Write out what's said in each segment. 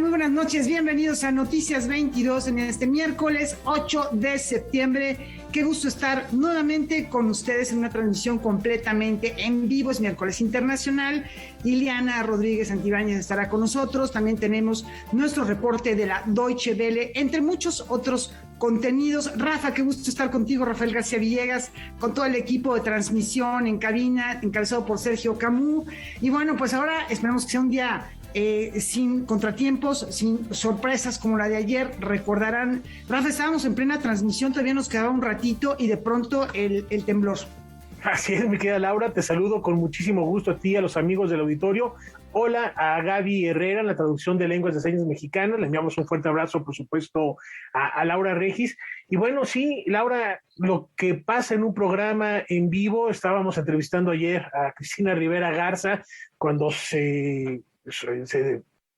Muy buenas noches, bienvenidos a Noticias 22 en este miércoles 8 de septiembre. Qué gusto estar nuevamente con ustedes en una transmisión completamente en vivo. Es miércoles internacional. Ileana Rodríguez Santibáñez estará con nosotros. También tenemos nuestro reporte de la Deutsche Welle, entre muchos otros contenidos. Rafa, qué gusto estar contigo, Rafael García Villegas, con todo el equipo de transmisión en cabina, encabezado por Sergio Camus. Y bueno, pues ahora esperamos que sea un día sin contratiempos, sin sorpresas como la de ayer. Recordarán, Rafa, estábamos en plena transmisión, todavía nos quedaba un ratito y de pronto el temblor. Así es, mi querida Laura, te saludo con muchísimo gusto a ti y a los amigos del auditorio. Hola a Gaby Herrera, en la traducción de lenguas de señas mexicanas. Le enviamos un fuerte abrazo, por supuesto, a Laura Regis. Y bueno, sí, Laura, lo que pasa en un programa en vivo, estábamos entrevistando ayer a Cristina Rivera Garza cuando se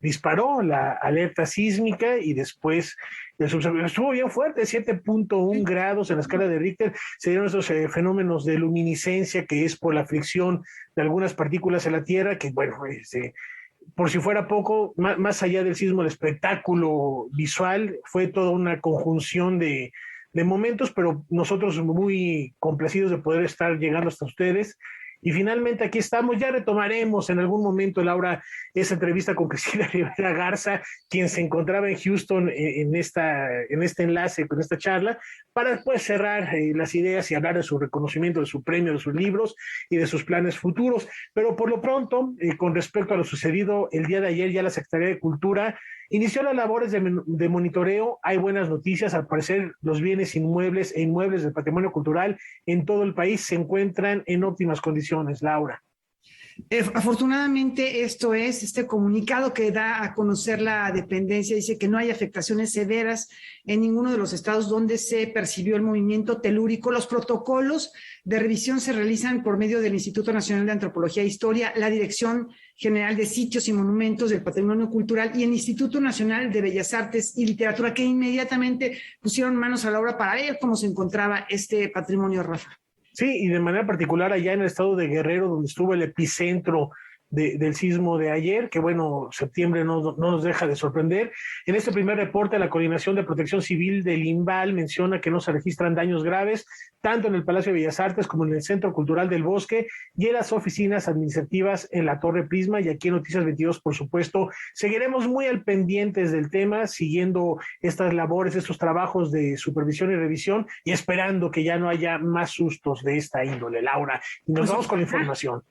disparó la alerta sísmica y después estuvo bien fuerte, 7.1 grados en la escala de Richter. Se dieron esos fenómenos de luminiscencia que es por la fricción de algunas partículas en la Tierra, que bueno, por si fuera poco, más allá del sismo, el espectáculo visual fue toda una conjunción de momentos, pero nosotros muy complacidos de poder estar llegando hasta ustedes. Y finalmente aquí estamos, ya retomaremos en algún momento, Laura, esa entrevista con Cristina Rivera Garza, quien se encontraba en Houston en este enlace, con esta charla, para después cerrar las ideas y hablar de su reconocimiento, de su premio, de sus libros y de sus planes futuros. Pero por lo pronto, con respecto a lo sucedido el día de ayer, ya la Secretaría de Cultura inició las labores de monitoreo. Hay buenas noticias, al parecer los bienes inmuebles e inmuebles del patrimonio cultural en todo el país se encuentran en óptimas condiciones, Laura. Afortunadamente esto es, este comunicado que da a conocer la dependencia dice que no hay afectaciones severas en ninguno de los estados donde se percibió el movimiento telúrico. Los protocolos de revisión se realizan por medio del Instituto Nacional de Antropología e Historia, la Dirección General de Sitios y Monumentos del Patrimonio Cultural y el Instituto Nacional de Bellas Artes y Literatura, que inmediatamente pusieron manos a la obra para ver cómo se encontraba este patrimonio, Rafa. Sí, y de manera particular allá en el estado de Guerrero, donde estuvo el epicentro del sismo de ayer, que bueno, septiembre no nos deja de sorprender. En este primer reporte, la Coordinación de Protección Civil del INVAL menciona que no se registran daños graves, tanto en el Palacio de Bellas Artes como en el Centro Cultural del Bosque y en las oficinas administrativas en la Torre Prisma. Y aquí en Noticias 22, por supuesto, seguiremos muy al pendientes del tema, siguiendo estas labores, estos trabajos de supervisión y revisión y esperando que ya no haya más sustos de esta índole, Laura. Y nos vamos con la información.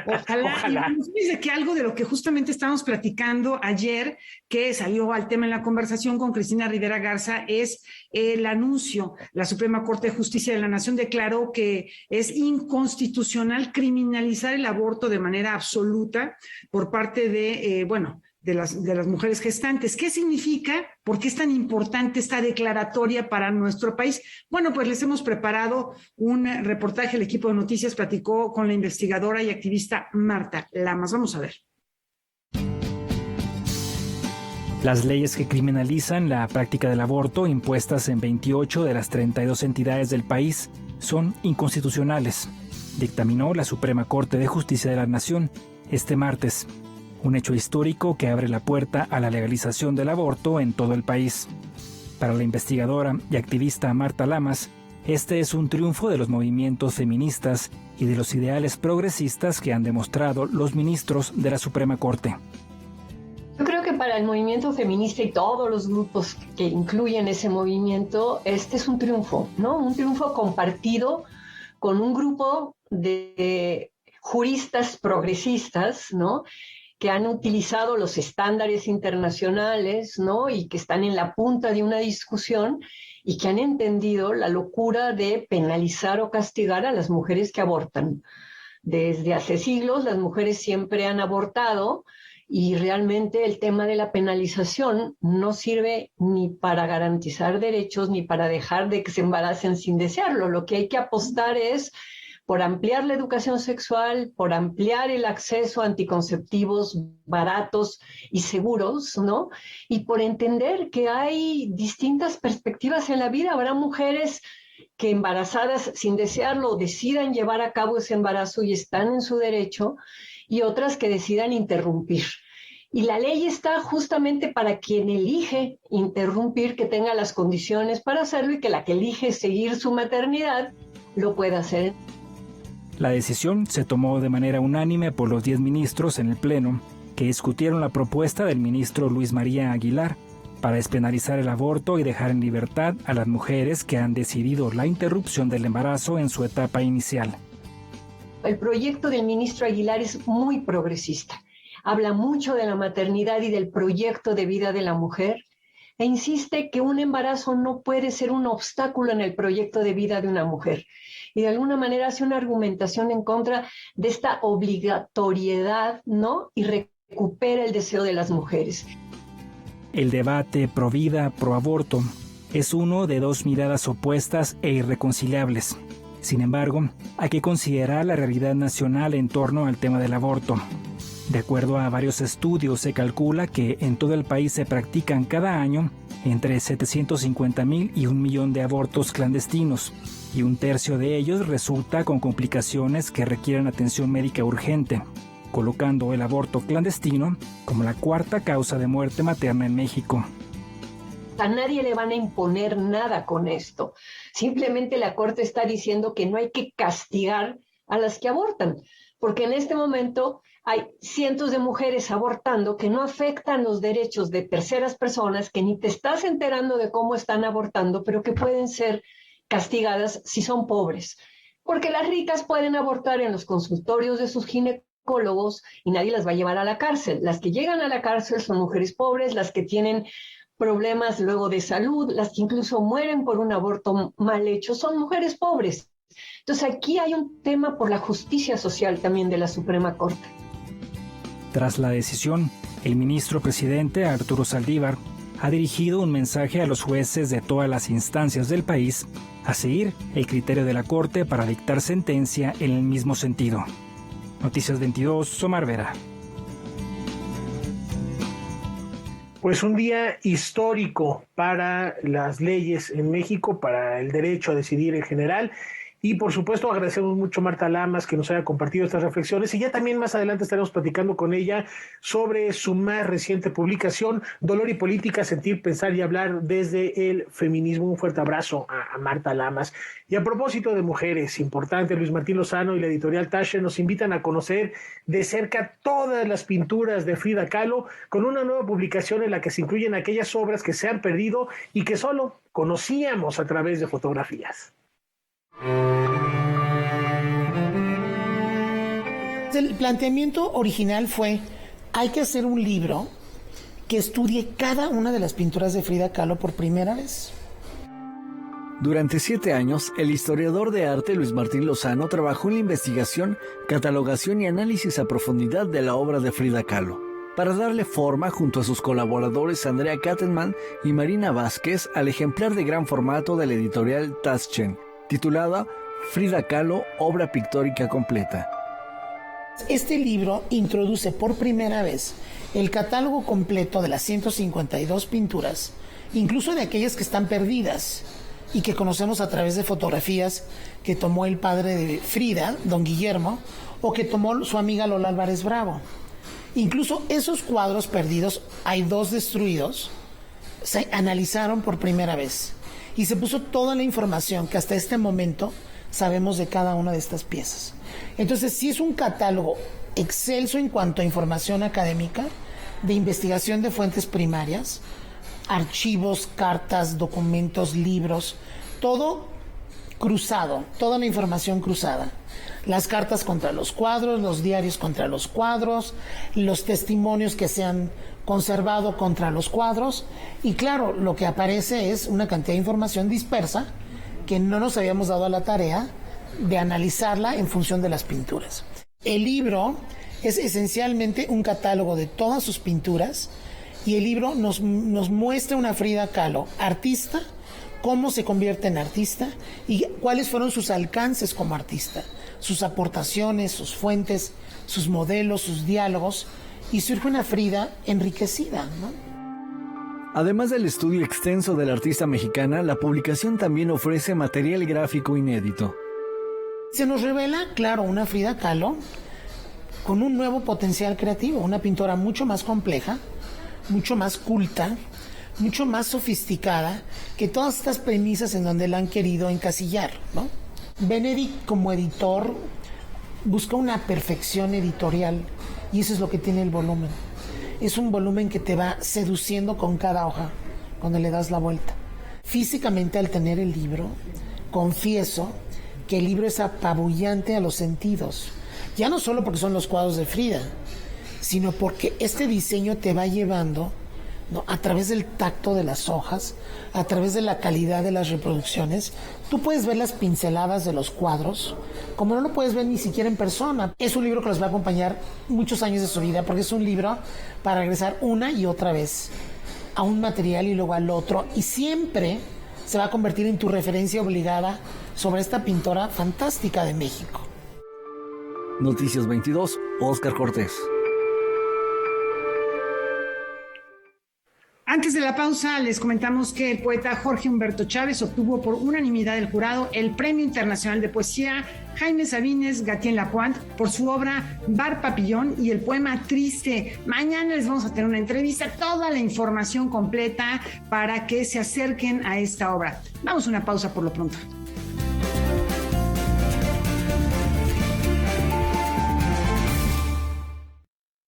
Ojalá. Y dice que algo de lo que justamente estábamos platicando ayer, que salió al tema en la conversación con Cristina Rivera Garza, es el anuncio. La Suprema Corte de Justicia de la Nación declaró que es inconstitucional criminalizar el aborto de manera absoluta por parte de las mujeres gestantes. ¿Qué significa? ¿Por qué es tan importante esta declaratoria para nuestro país? Bueno, pues les hemos preparado un reportaje. El equipo de noticias platicó con la investigadora y activista Marta Lamas. Vamos a ver. Las leyes que criminalizan la práctica del aborto, impuestas en 28 de las 32 entidades del país, son inconstitucionales, dictaminó la Suprema Corte de Justicia de la Nación este martes. Un hecho histórico que abre la puerta a la legalización del aborto en todo el país. Para la investigadora y activista Marta Lamas, este es un triunfo de los movimientos feministas y de los ideales progresistas que han demostrado los ministros de la Suprema Corte. Yo creo que para el movimiento feminista y todos los grupos que incluyen ese movimiento, este es un triunfo, ¿no? Un triunfo compartido con un grupo de juristas progresistas, ¿no?, que han utilizado los estándares internacionales, ¿no?, y que están en la punta de una discusión y que han entendido la locura de penalizar o castigar a las mujeres que abortan. Desde hace siglos las mujeres siempre han abortado y realmente el tema de la penalización no sirve ni para garantizar derechos ni para dejar de que se embaracen sin desearlo. Lo que hay que apostar es por ampliar la educación sexual, por ampliar el acceso a anticonceptivos baratos y seguros, ¿no? Y por entender que hay distintas perspectivas en la vida. Habrá mujeres que embarazadas sin desearlo decidan llevar a cabo ese embarazo y están en su derecho, y otras que decidan interrumpir. Y la ley está justamente para quien elige interrumpir, que tenga las condiciones para hacerlo, y que la que elige seguir su maternidad lo pueda hacer. La decisión se tomó de manera unánime por los 10 ministros en el Pleno, que discutieron la propuesta del ministro Luis María Aguilar para despenalizar el aborto y dejar en libertad a las mujeres que han decidido la interrupción del embarazo en su etapa inicial. El proyecto del ministro Aguilar es muy progresista. Habla mucho de la maternidad y del proyecto de vida de la mujer, e insiste que un embarazo no puede ser un obstáculo en el proyecto de vida de una mujer. Y de alguna manera hace una argumentación en contra de esta obligatoriedad, ¿no? Y recupera el deseo de las mujeres. El debate pro vida, pro aborto es uno de dos miradas opuestas e irreconciliables. Sin embargo, hay que considerar la realidad nacional en torno al tema del aborto. De acuerdo a varios estudios, se calcula que en todo el país se practican cada año entre 750,000 y 1 millón de abortos clandestinos, y un tercio de ellos resulta con complicaciones que requieren atención médica urgente, colocando el aborto clandestino como la cuarta causa de muerte materna en México. A nadie le van a imponer nada con esto. Simplemente la Corte está diciendo que no hay que castigar a las que abortan, porque en este momento hay cientos de mujeres abortando que no afectan los derechos de terceras personas, que ni te estás enterando de cómo están abortando, pero que pueden ser castigadas si son pobres. Porque las ricas pueden abortar en los consultorios de sus ginecólogos y nadie las va a llevar a la cárcel. Las que llegan a la cárcel son mujeres pobres, las que tienen problemas luego de salud, las que incluso mueren por un aborto mal hecho, son mujeres pobres. Entonces aquí hay un tema por la justicia social también de la Suprema Corte. Tras la decisión, el ministro presidente Arturo Saldívar ha dirigido un mensaje a los jueces de todas las instancias del país a seguir el criterio de la Corte para dictar sentencia en el mismo sentido. Noticias 22, Omar Vera. Pues un día histórico para las leyes en México, para el derecho a decidir en general. Y por supuesto agradecemos mucho a Marta Lamas que nos haya compartido estas reflexiones, y ya también más adelante estaremos platicando con ella sobre su más reciente publicación, Dolor y Política, Sentir, Pensar y Hablar desde el Feminismo. Un fuerte abrazo a Marta Lamas. Y a propósito de mujeres, importante, Luis Martín Lozano y la editorial Taschen nos invitan a conocer de cerca todas las pinturas de Frida Kahlo, con una nueva publicación en la que se incluyen aquellas obras que se han perdido y que solo conocíamos a través de fotografías. El planteamiento original fue: hay que hacer un libro que estudie cada una de las pinturas de Frida Kahlo por primera vez. Durante 7 años, el historiador de arte Luis Martín Lozano trabajó en la investigación, catalogación y análisis a profundidad de la obra de Frida Kahlo, para darle forma junto a sus colaboradores Andrea Kattenman y Marina Vázquez al ejemplar de gran formato de la editorial Taschen, titulada Frida Kahlo, obra pictórica completa. Este libro introduce por primera vez el catálogo completo de las 152 pinturas, incluso de aquellas que están perdidas y que conocemos a través de fotografías que tomó el padre de Frida, don Guillermo, o que tomó su amiga Lola Álvarez Bravo. Incluso esos cuadros perdidos, hay 2 destruidos, se analizaron por primera vez y se puso toda la información que hasta este momento sabemos de cada una de estas piezas. Entonces, sí es un catálogo excelso en cuanto a información académica, de investigación de fuentes primarias, archivos, cartas, documentos, libros, todo cruzado, toda la información cruzada. Las cartas contra los cuadros, los diarios contra los cuadros, los testimonios que se han conservado contra los cuadros, y claro, lo que aparece es una cantidad de información dispersa que no nos habíamos dado a la tarea de analizarla en función de las pinturas. El libro es esencialmente un catálogo de todas sus pinturas, y el libro nos muestra una Frida Kahlo artista, cómo se convierte en artista y cuáles fueron sus alcances como artista, sus aportaciones, sus fuentes, sus modelos, sus diálogos, y surge una Frida enriquecida, ¿no? Además del estudio extenso de la artista mexicana, la publicación también ofrece material gráfico inédito. Se nos revela, claro, una Frida Kahlo con un nuevo potencial creativo, una pintora mucho más compleja, mucho más culta, mucho más sofisticada que todas estas premisas en donde la han querido encasillar, ¿no? Benedict, como editor, busca una perfección editorial, y eso es lo que tiene el volumen. Es un volumen que te va seduciendo con cada hoja cuando le das la vuelta. Físicamente, al tener el libro, confieso que el libro es apabullante a los sentidos. Ya no solo porque son los cuadros de Frida, sino porque este diseño te va llevando, ¿no?, a través del tacto de las hojas, a través de la calidad de las reproducciones. Tú puedes ver las pinceladas de los cuadros, como no lo puedes ver ni siquiera en persona. Es un libro que los va a acompañar muchos años de su vida, porque es un libro para regresar una y otra vez a un material y luego al otro, y siempre se va a convertir en tu referencia obligada sobre esta pintora fantástica de México. Noticias 22, Óscar Cortés. Antes de la pausa, les comentamos que el poeta Jorge Humberto Chávez obtuvo por unanimidad del jurado el Premio Internacional de Poesía Jaime Sabines Gatien Lapointe por su obra Bar Papillón y el poema Triste. Mañana les vamos a tener una entrevista, toda la información completa para que se acerquen a esta obra. Vamos a una pausa por lo pronto.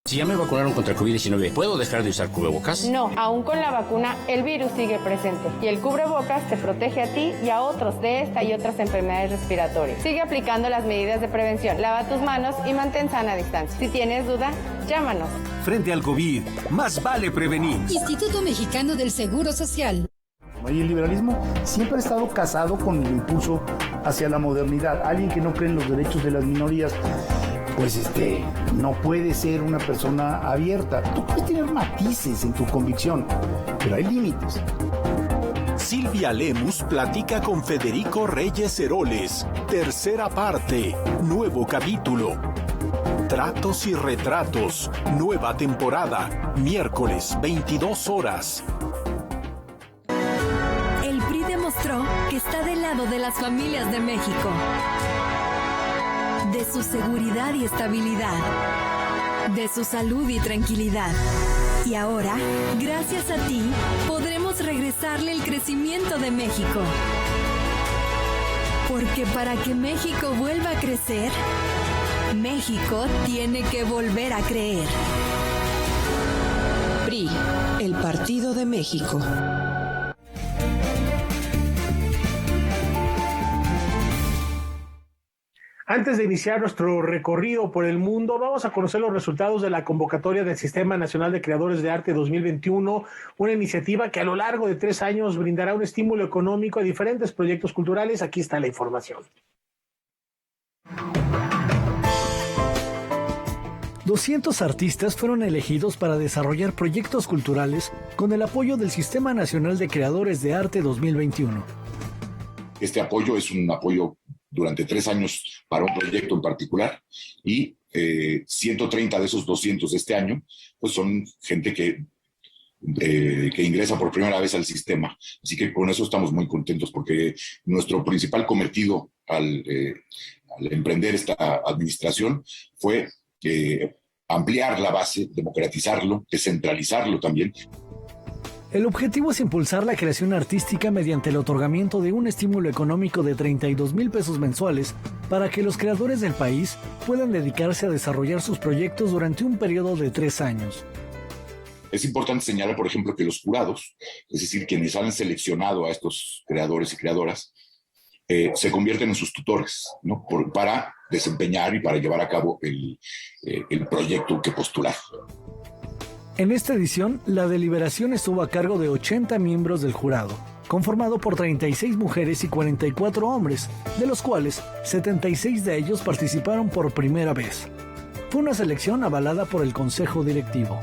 Si ya me vacunaron contra el COVID-19, ¿puedo dejar de usar cubrebocas? No, aún con la vacuna, el virus sigue presente y el cubrebocas te protege a ti y a otros de esta y otras enfermedades respiratorias. Sigue aplicando las medidas de prevención, lava tus manos y mantén sana distancia. Si tienes duda, llámanos. Frente al COVID, más vale prevenir. Instituto Mexicano del Seguro Social. Y el liberalismo siempre ha estado casado con el impulso hacia la modernidad. Alguien que no cree en los derechos de las minorías, pues no puede ser una persona abierta. Tú puedes tener matices en tu convicción, pero hay límites. Silvia Lemus platica con Federico Reyes Heroles. Tercera parte, nuevo capítulo. Tratos y retratos, nueva temporada, miércoles 22 horas. El PRI demostró que está del lado de las familias de México, de su seguridad y estabilidad, de su salud y tranquilidad. Y ahora, gracias a ti, podremos regresarle el crecimiento de México. Porque para que México vuelva a crecer, México tiene que volver a creer. PRI, el Partido de México. Antes de iniciar nuestro recorrido por el mundo, vamos a conocer los resultados de la convocatoria del Sistema Nacional de Creadores de Arte 2021, una iniciativa que a lo largo de 3 años brindará un estímulo económico a diferentes proyectos culturales. Aquí está la información. 200 artistas fueron elegidos para desarrollar proyectos culturales con el apoyo del Sistema Nacional de Creadores de Arte 2021. Este apoyo es un apoyo durante 3 años para un proyecto en particular, y 130 de esos 200 de este año pues son gente que ingresa por primera vez al sistema. Así que con eso estamos muy contentos, porque nuestro principal cometido al emprender esta administración fue ampliar la base, democratizarlo, descentralizarlo también. El objetivo es impulsar la creación artística mediante el otorgamiento de un estímulo económico de 32,000 pesos mensuales para que los creadores del país puedan dedicarse a desarrollar sus proyectos durante un periodo de 3 años. Es importante señalar, por ejemplo, que los jurados, es decir, quienes han seleccionado a estos creadores y creadoras, se convierten en sus tutores, ¿no?, para desempeñar y para llevar a cabo el proyecto que postular. En esta edición, la deliberación estuvo a cargo de 80 miembros del jurado, conformado por 36 mujeres y 44 hombres, de los cuales 76 de ellos participaron por primera vez. Fue una selección avalada por el Consejo Directivo.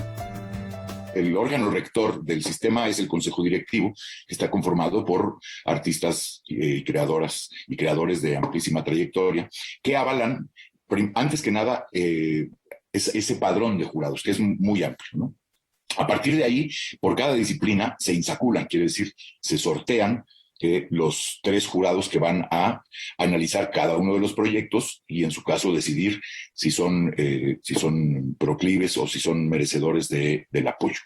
El órgano rector del sistema es el Consejo Directivo, que está conformado por artistas creadoras y creadores de amplísima trayectoria, que avalan, antes que nada, ese padrón de jurados, que es muy amplio, ¿no? A partir de ahí, por cada disciplina se insaculan, quiere decir, se sortean los 3 jurados que van a analizar cada uno de los proyectos y en su caso decidir si son proclives o si son merecedores del apoyo.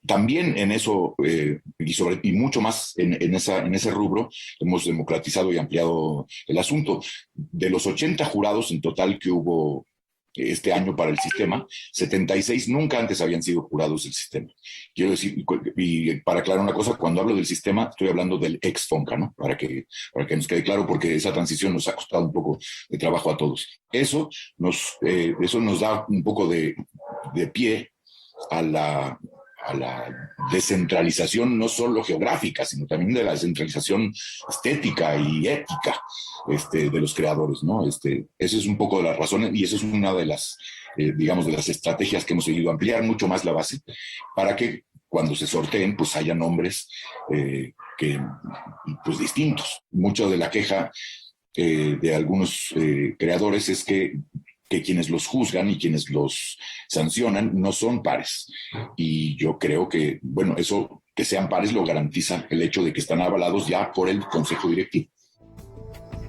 También en eso, y mucho más en ese rubro, hemos democratizado y ampliado el asunto. De los 80 jurados en total que hubo este año para el sistema, 76 nunca antes habían sido jurados del sistema. Quiero decir, y para aclarar una cosa, cuando hablo del sistema, estoy hablando del ex-FONCA, ¿no? Para que nos quede claro, porque esa transición nos ha costado un poco de trabajo a todos. Eso nos da un poco de pie a la descentralización no solo geográfica, sino también de la descentralización estética y ética de los creadores, ¿no? Esa es un poco de las razones y esa es una de las, digamos, de las estrategias que hemos seguido, ampliar mucho más la base para que cuando se sorteen, pues haya nombres pues distintos. Mucho de la queja de algunos creadores es que quienes los juzgan y quienes los sancionan no son pares. Y yo creo que, bueno, eso, que sean pares, lo garantiza el hecho de que están avalados ya por el Consejo Directivo.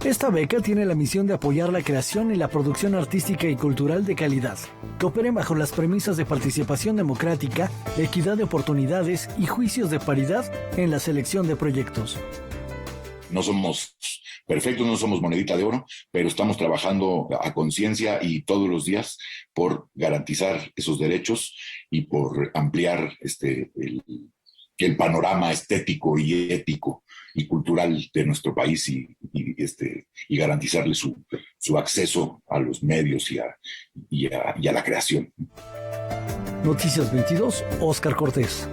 Esta beca tiene la misión de apoyar la creación y la producción artística y cultural de calidad, que operen bajo las premisas de participación democrática, equidad de oportunidades y juicios de paridad en la selección de proyectos. No somos perfectos, no somos monedita de oro, pero estamos trabajando a conciencia y todos los días por garantizar esos derechos y por ampliar el panorama estético y ético y cultural de nuestro país y garantizarle su acceso a los medios y a la creación. Noticias 22, Óscar Cortés.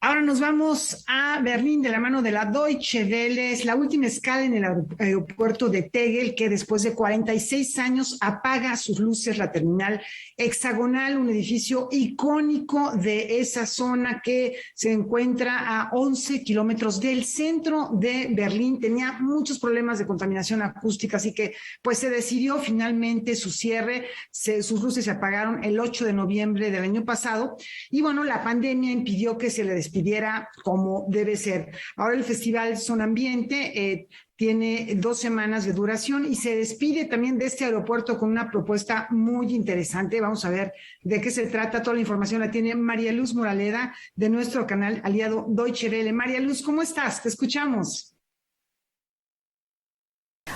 Ahora nos vamos a Berlín de la mano de la Deutsche Welle. Es la última escala en el aeropuerto de Tegel, que después de 46 años apaga sus luces la terminal hexagonal, un edificio icónico de esa zona que se encuentra a 11 kilómetros del centro de Berlín. Tenía muchos problemas de contaminación acústica, así que pues se decidió finalmente su cierre. Sus luces se apagaron el 8 de noviembre del año pasado y bueno, la pandemia impidió que se le despidiera como debe ser. Ahora el Festival Son Ambiente tiene 2 semanas de duración y se despide también de este aeropuerto con una propuesta muy interesante. Vamos a ver de qué se trata. Toda la información la tiene María Luz Moraleda de nuestro canal aliado Deutsche Welle. María Luz, ¿cómo estás? Te escuchamos.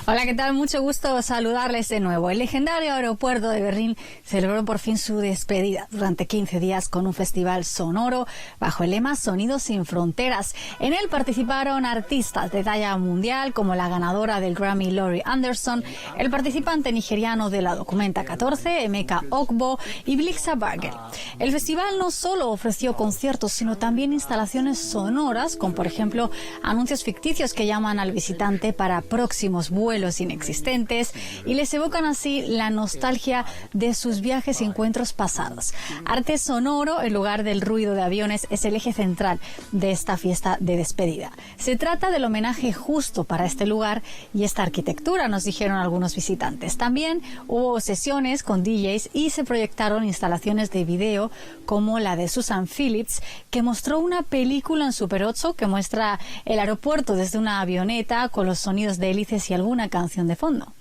Hola, ¿qué tal? Mucho gusto saludarles de nuevo. El legendario aeropuerto de Berlín celebró por fin su despedida durante 15 días con un festival sonoro bajo el lema Sonidos sin Fronteras. En él participaron artistas de talla mundial como la ganadora del Grammy Laurie Anderson, el participante nigeriano de la Documenta 14, Emeka Ogbo y Blixa Bargel. El festival no solo ofreció conciertos, sino también instalaciones sonoras, como por ejemplo anuncios ficticios que llaman al visitante para próximos vuelos inexistentes y les evocan así la nostalgia de sus viajes y encuentros pasados. Arte sonoro, en lugar del ruido de aviones, es el eje central de esta fiesta de despedida. Se trata del homenaje justo para este lugar y esta arquitectura, nos dijeron algunos visitantes. También hubo sesiones con DJs y se proyectaron instalaciones de video como la de Susan Phillips, que mostró una película en Super 8 que muestra el aeropuerto desde una avioneta con los sonidos de hélices y alguna canción de fondo.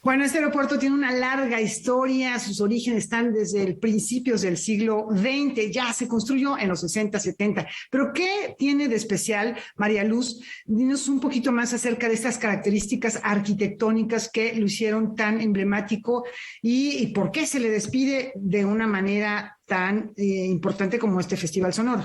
Bueno, este aeropuerto tiene una larga historia, sus orígenes están desde principios del siglo XX, ya se construyó en los 60, 70. Pero ¿qué tiene de especial, María Luz? Dinos un poquito más acerca de estas características arquitectónicas que lo hicieron tan emblemático y por qué se le despide de una manera tan importante como este Festival Sonoro.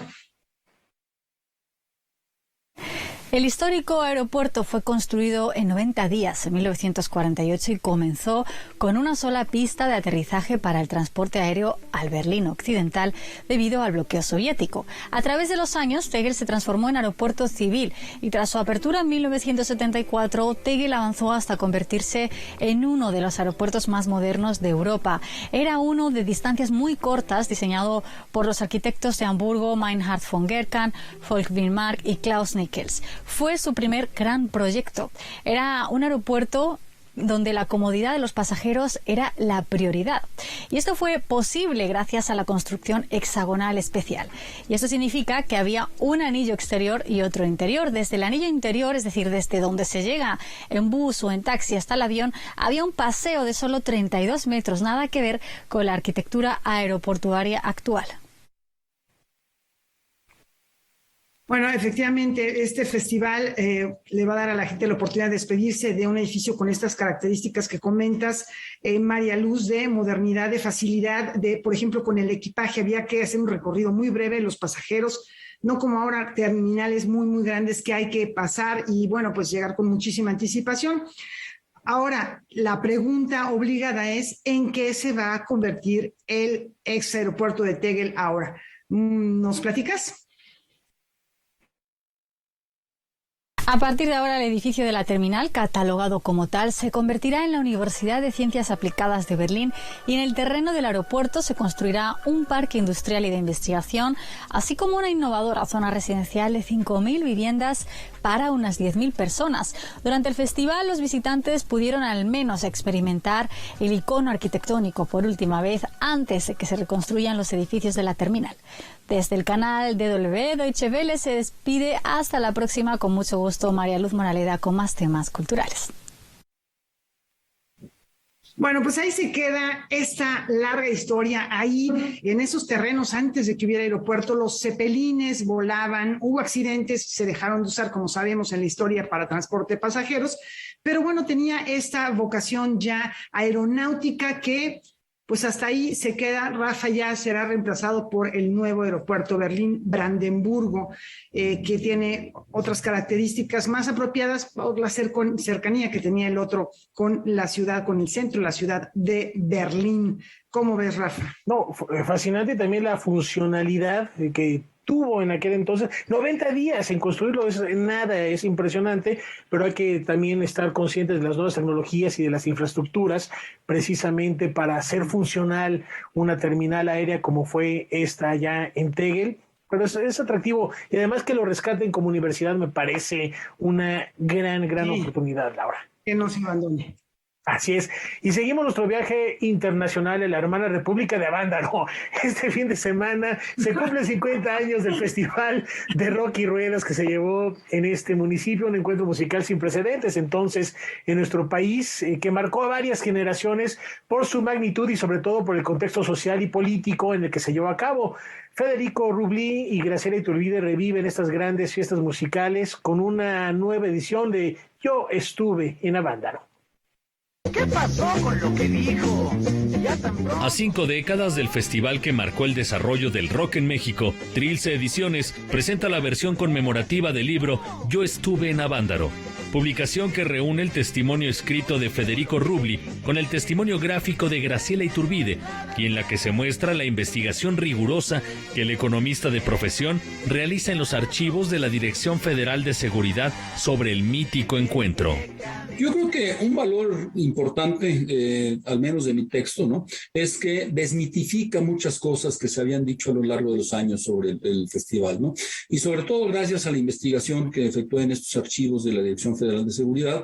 El histórico aeropuerto fue construido en 90 días, en 1948, y comenzó con una sola pista de aterrizaje para el transporte aéreo al Berlín Occidental debido al bloqueo soviético. A través de los años, Tegel se transformó en aeropuerto civil y tras su apertura en 1974, Tegel avanzó hasta convertirse en uno de los aeropuertos más modernos de Europa. Era uno de distancias muy cortas, diseñado por los arquitectos de Hamburgo, Meinhard von Gerkan, Volkwin Mark y Klaus Nickels. Fue su primer gran proyecto. Era un aeropuerto donde la comodidad de los pasajeros era la prioridad. Y esto fue posible gracias a la construcción hexagonal especial. Y esto significa que había un anillo exterior y otro interior. Desde el anillo interior, es decir, desde donde se llega en bus o en taxi hasta el avión, había un paseo de solo 32 metros, nada que ver con la arquitectura aeroportuaria actual. Bueno, efectivamente, este festival le va a dar a la gente la oportunidad de despedirse de un edificio con estas características que comentas, María Luz, de modernidad, de facilidad, de, por ejemplo, con el equipaje había que hacer un recorrido muy breve, los pasajeros, no como ahora terminales muy, muy grandes que hay que pasar y, bueno, pues llegar con muchísima anticipación. Ahora, la pregunta obligada es, ¿en qué se va a convertir el ex aeropuerto de Tegel ahora? ¿Nos platicas? A partir de ahora, el edificio de la terminal, catalogado como tal, se convertirá en la Universidad de Ciencias Aplicadas de Berlín y en el terreno del aeropuerto se construirá un parque industrial y de investigación, así como una innovadora zona residencial de 5.000 viviendas para unas 10.000 personas. Durante el festival, los visitantes pudieron al menos experimentar el icono arquitectónico por última vez antes de que se reconstruyan los edificios de la terminal. Desde el canal DW Deutsche Welle se despide hasta la próxima. Con mucho gusto, María Luz Moraleda con más temas culturales. Bueno, pues ahí se queda esta larga historia. Ahí, en esos terrenos, antes de que hubiera aeropuerto, los cepelines volaban, hubo accidentes, se dejaron de usar, como sabemos, en la historia para transporte de pasajeros, pero bueno, tenía esta vocación ya aeronáutica que, pues hasta ahí se queda. Rafa ya será reemplazado por el nuevo aeropuerto Berlín-Brandenburgo, que tiene otras características más apropiadas por la cercanía que tenía el otro con la ciudad, con el centro de la ciudad de Berlín. ¿Cómo ves, Rafa? No, fascinante también la funcionalidad que tuvo en aquel entonces. 90 días en construirlo, es impresionante, pero hay que también estar conscientes de las nuevas tecnologías y de las infraestructuras precisamente para hacer funcional una terminal aérea como fue esta allá en Tegel. Pero es atractivo y además que lo rescaten como universidad me parece una gran oportunidad, Laura. Que no se abandone. Así es. Y seguimos nuestro viaje internacional en la hermana República de Avándaro. Este fin de semana se cumplen 50 años del Festival de Rock y Ruedas que se llevó en este municipio, un encuentro musical sin precedentes entonces en nuestro país, que marcó a varias generaciones por su magnitud y sobre todo por el contexto social y político en el que se llevó a cabo. Federico Rubli y Graciela Iturbide reviven estas grandes fiestas musicales con una nueva edición de Yo estuve en Avándaro. ¿Qué pasó con lo que dijo? A 5 décadas del festival que marcó el desarrollo del rock en México, Trilce Ediciones presenta la versión conmemorativa del libro Yo estuve en Avándaro, publicación que reúne el testimonio escrito de Federico Rubli con el testimonio gráfico de Graciela Iturbide, y en la que se muestra la investigación rigurosa que el economista de profesión realiza en los archivos de la Dirección Federal de Seguridad sobre el mítico encuentro. Yo creo que un valor importante, al menos de mi texto, ¿no?, es que desmitifica muchas cosas que se habían dicho a lo largo de los años sobre el festival, ¿no? Y sobre todo gracias a la investigación que efectué en estos archivos de la Dirección Federal de Seguridad,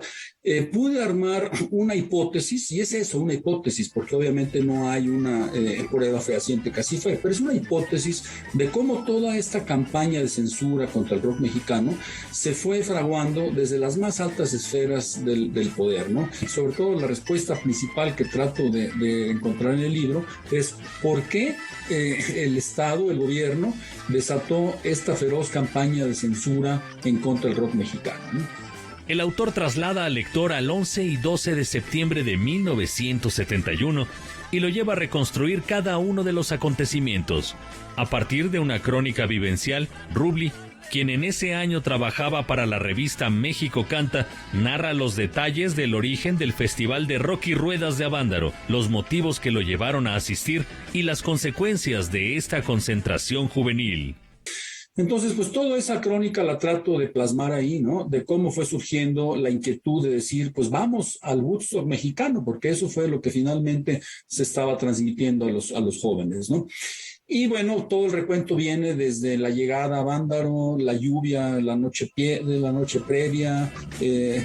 pude armar una hipótesis, y es eso, una hipótesis, porque obviamente no hay una prueba fehaciente que así fue, pero es una hipótesis de cómo toda esta campaña de censura contra el rock mexicano se fue fraguando desde las más altas esferas del poder, ¿no? Sobre todo la respuesta principal que trato de encontrar en el libro es por qué el Estado, el gobierno, desató esta feroz campaña de censura en contra del rock mexicano, ¿no? El autor traslada al lector al 11 y 12 de septiembre de 1971 y lo lleva a reconstruir cada uno de los acontecimientos. A partir de una crónica vivencial, Rubli, quien en ese año trabajaba para la revista México Canta, narra los detalles del origen del Festival de Rock y Ruedas de Avándaro, los motivos que lo llevaron a asistir y las consecuencias de esta concentración juvenil. Entonces, pues toda esa crónica la trato de plasmar ahí, ¿no? De cómo fue surgiendo la inquietud de decir, pues vamos al Woodstock mexicano, porque eso fue lo que finalmente se estaba transmitiendo a los jóvenes, ¿no? Y bueno, todo el recuento viene desde la llegada a Avándaro, la lluvia, la noche previa,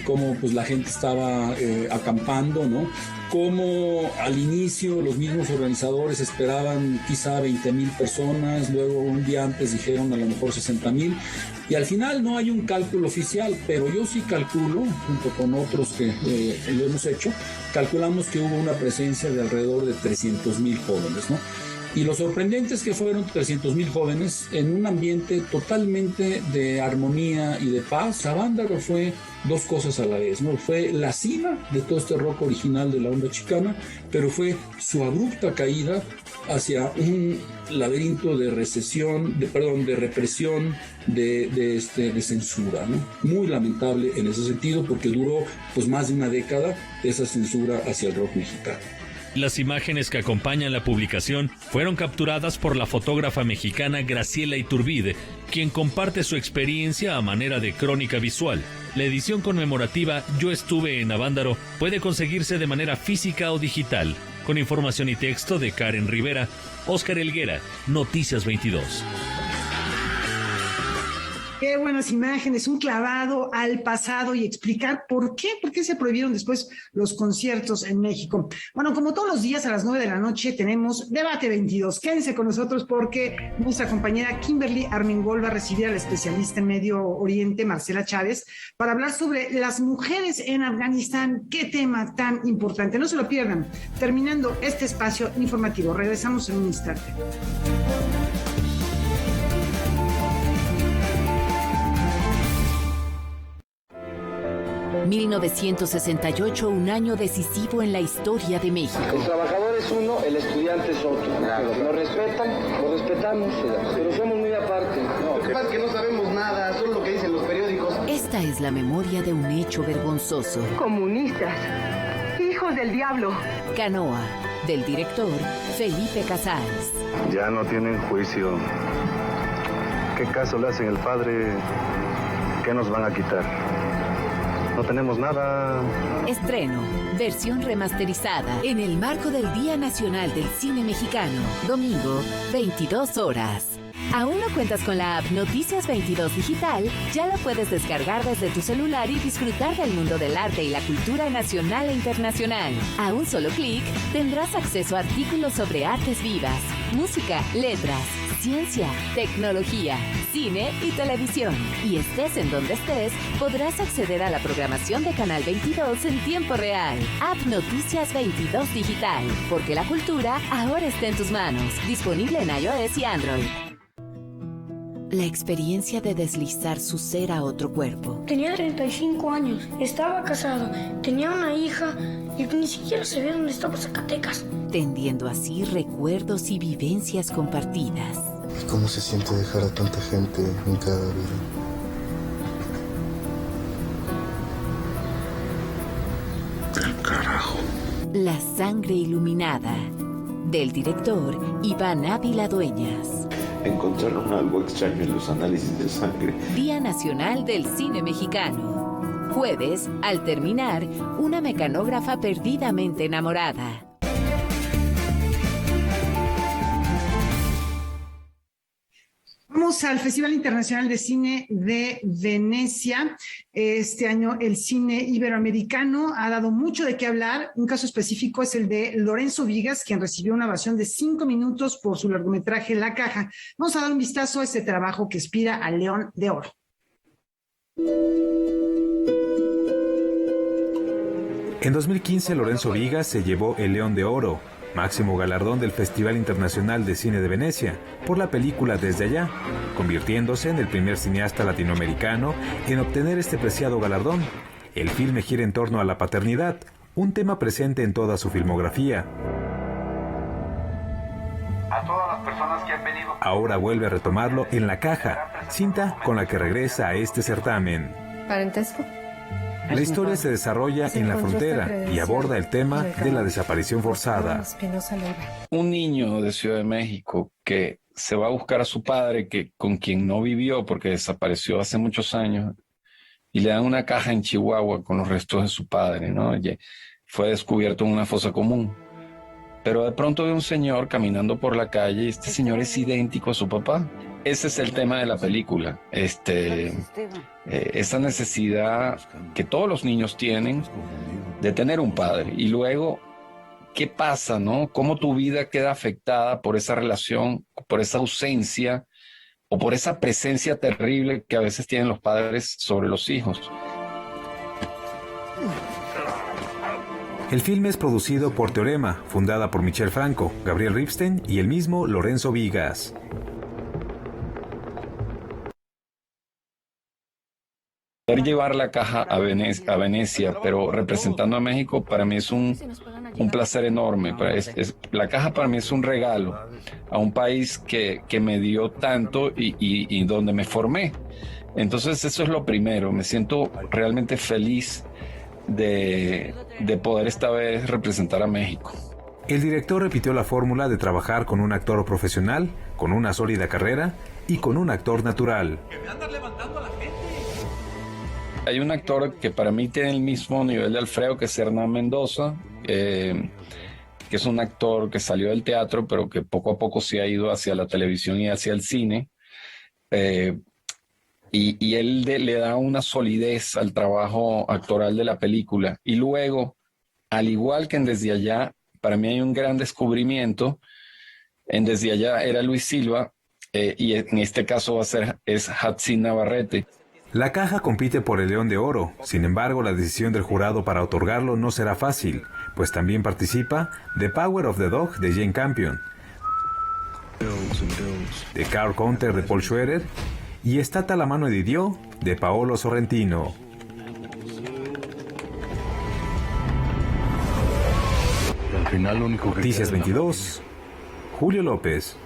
cómo pues la gente estaba acampando, ¿no? Cómo al inicio los mismos organizadores esperaban quizá 20,000 personas, luego un día antes dijeron a lo mejor 60,000, y al final no hay un cálculo oficial, pero yo sí calculo, junto con otros que lo hemos hecho, calculamos que hubo una presencia de alrededor de 300,000 jóvenes, ¿no? Y lo sorprendente es que fueron 300,000 jóvenes en un ambiente totalmente de armonía y de paz. Avándaro fue dos cosas a la vez, ¿no? Fue la cima de todo este rock original de la onda chicana, pero fue su abrupta caída hacia un laberinto de represión, de censura, ¿no? Muy lamentable en ese sentido, porque duró pues más de una década esa censura hacia el rock mexicano. Las imágenes que acompañan la publicación fueron capturadas por la fotógrafa mexicana Graciela Iturbide, quien comparte su experiencia a manera de crónica visual. La edición conmemorativa Yo estuve en Avándaro puede conseguirse de manera física o digital. Con información y texto de Karen Rivera, Óscar Helguera, Noticias 22. Qué buenas imágenes, un clavado al pasado y explicar por qué se prohibieron después los conciertos en México. Bueno, como todos los días a las 9 de la noche tenemos Debate 22. Quédense con nosotros porque nuestra compañera Kimberly Armengol va a recibir al especialista en Medio Oriente, Marcela Chávez, para hablar sobre las mujeres en Afganistán. Qué tema tan importante. No se lo pierdan. Terminando este espacio informativo. Regresamos en un instante. 1968, un año decisivo en la historia de México. El trabajador es uno, el estudiante es otro. Nos respetan, lo respetamos, pero somos muy aparte. Lo que pasa es que no sabemos nada, solo lo que dicen los periódicos. Esta es la memoria de un hecho vergonzoso. Comunistas, hijos del diablo. Canoa, del director Felipe Casares. Ya no tienen juicio. ¿Qué caso le hacen el padre? ¿Qué nos van a quitar? No tenemos nada. Estreno, versión remasterizada, en el marco del Día Nacional del Cine Mexicano. Domingo, 22 horas. ¿Aún no cuentas con la app Noticias 22 Digital? Ya la puedes descargar desde tu celular y disfrutar del mundo del arte y la cultura nacional e internacional. A un solo clic, tendrás acceso a artículos sobre artes vivas, música, letras, ciencia, tecnología, cine y televisión. Y estés en donde estés, podrás acceder a la programación de Canal 22 en tiempo real. App Noticias 22 Digital, porque la cultura ahora está en tus manos. Disponible en iOS y Android. La experiencia de deslizar su ser a otro cuerpo. Tenía 35 años, estaba casado, tenía una hija y ni siquiera sabía dónde estaba Zacatecas. Tendiendo así recuerdos y vivencias compartidas. ¿Cómo se siente dejar a tanta gente en cada vida? Del carajo. La sangre iluminada, del director Iván Ávila Dueñas. Encontraron algo extraño en los análisis de sangre. Día Nacional del Cine Mexicano. Jueves, al terminar, una mecanógrafa perdidamente enamorada. Vamos al Festival Internacional de Cine de Venecia. Este año el cine iberoamericano ha dado mucho de qué hablar. Un caso específico es el de Lorenzo Vigas, quien recibió una ovación de 5 minutos por su largometraje La Caja. Vamos a dar un vistazo a este trabajo que aspira al León de Oro. En 2015, Lorenzo Vigas se llevó el León de Oro, máximo galardón del Festival Internacional de Cine de Venecia, por la película Desde Allá, convirtiéndose en el primer cineasta latinoamericano en obtener este preciado galardón. El filme gira en torno a la paternidad, un tema presente en toda su filmografía. A todas las personas que han venido... Ahora vuelve a retomarlo en La Caja, cinta con la que regresa a este certamen. ¿Parentesco? La historia se desarrolla en la frontera y aborda el tema de la desaparición forzada. Un niño de Ciudad de México que se va a buscar a su padre, con quien no vivió porque desapareció hace muchos años, y le dan una caja en Chihuahua con los restos de su padre, ¿no? Fue descubierto en una fosa común. pero de pronto ve un señor caminando por la calle y este señor es idéntico a su papá. Ese es el tema de la película, esa necesidad que todos los niños tienen de tener un padre. Y luego, ¿qué pasa, no? ¿Cómo tu vida queda afectada por esa relación, por esa ausencia o por esa presencia terrible que a veces tienen los padres sobre los hijos? El filme es producido por Teorema, fundada por Michel Franco, Gabriel Ripstein y el mismo Lorenzo Vigas. Poder llevar la caja a Venecia, pero representando a México, para mí es un placer enorme. La caja para mí es un regalo a un país que me dio tanto y donde me formé. Entonces eso es lo primero. Me siento realmente feliz de poder esta vez representar a México. El director repitió la fórmula de trabajar con un actor profesional, con una sólida carrera y con un actor natural. Hay un actor que para mí tiene el mismo nivel de Alfredo, que es Hernán Mendoza, que es un actor que salió del teatro, pero que poco a poco se ha ido hacia la televisión y hacia el cine. Y él le da una solidez al trabajo actoral de la película. Y luego, al igual que en Desde Allá, para mí hay un gran descubrimiento. En Desde Allá era Luis Silva, y en este caso es Hatsin Navarrete. La caja compite por el León de Oro. Sin embargo, la decisión del jurado para otorgarlo no será fácil, pues también participa The Power of the Dog de Jane Campion, The Car Counter de Paul Schroeder y Stata la mano di Dio de Paolo Sorrentino. Noticias 22, Julio López.